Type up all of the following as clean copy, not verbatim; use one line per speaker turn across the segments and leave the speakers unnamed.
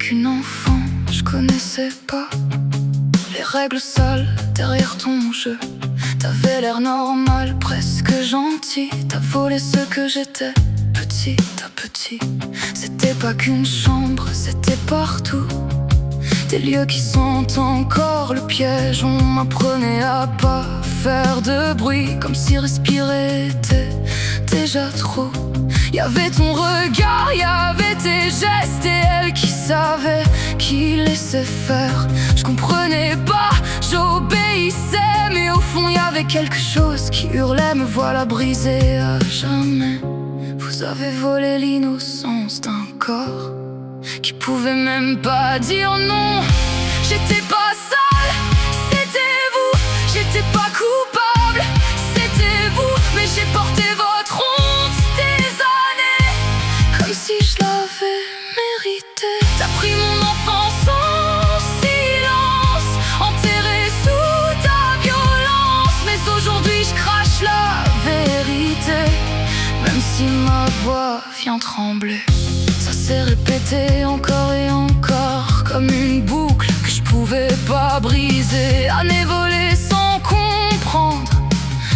qu'une enfant, je connaissais pas les règles sales derrière ton jeu. T'avais l'air normal, presque gentil. T'as volé ce que j'étais, petit à petit. C'était pas qu'une chambre, c'était partout. Des lieux qui sentent encore le piège. On m'apprenait à pas faire de bruit, comme si respirer était déjà trop. Y'avait ton regard, y'avait tes gestes, et elle qui savait, qui laissait faire. Je comprenais pas, j'obéissais, mais au fond y'avait quelque chose qui hurlait. Me voilà brisé à jamais. Vous avez volé l'innocence d'un corps qui pouvait même pas dire non. J'étais pas sale, c'était vous. J'étais pas coupable, c'était vous. Mais j'ai porté votre honte des années, comme si je l'avais mérité. T'as pris mon enfance en silence, enterré sous ta violence. Mais aujourd'hui je crache la vérité, même si ma voix vient trembler. Ça s'est répété encore et encore, comme une boucle que je pouvais pas briser. Années volées sans comprendre,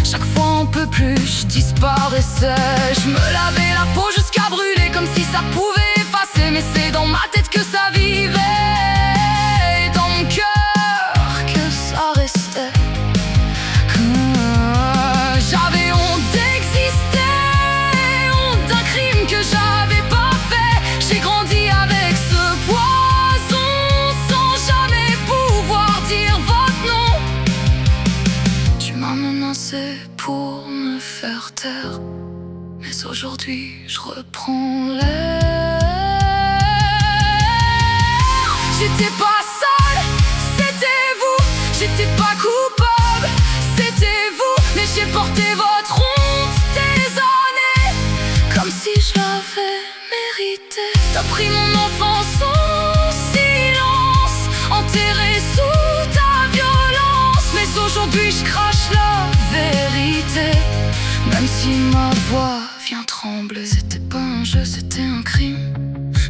chaque fois un peu plus je disparaissais. Je me lavais la peau jusqu'à brûler, comme si ça pouvait effacer. Mais c'est dans ma tête que ça vivait, et dans mon cœur que ça restait. J'avais honte d'exister, honte d'un crime que j'avais pas fait. J'ai grandi avec ce poison, sans jamais pouvoir dire votre nom. Tu m'as menacé pour me faire taire, mais aujourd'hui je reprends l'air. J'étais pas sale, c'était vous. J'étais pas coupable, c'était vous. Mais j'ai porté votre honte des années, comme si je l'avais mérité. T'as pris mon enfance en silence, enterré sous ta violence. Mais aujourd'hui je crache la vérité, même si ma voix vient trembler. C'était pas un jeu, c'était un crime,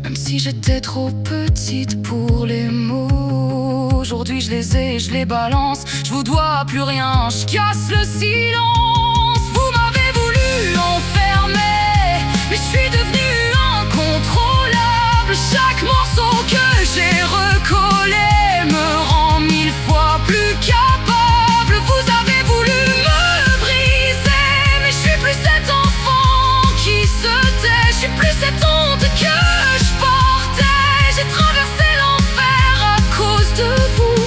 même si j'étais trop petite pour les mots. Aujourd'hui je les ai et je les balance. Je vous dois plus rien, je casse le silence. Vous m'avez voulu enfermer, mais je suis devenue incontrôlable. Chaque morceau que j'ai recollé me rend 1000 fois plus capable. Vous avez voulu me briser, mais je suis plus cet enfant qui se tait. Je suis plus cette honte que je portais. J'ai traversé l'enfer à cause de vous,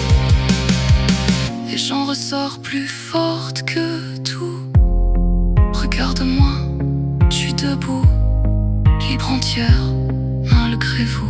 et j'en ressors plus forte que tout. Regarde-moi, je suis debout, libre entière, malgré vous.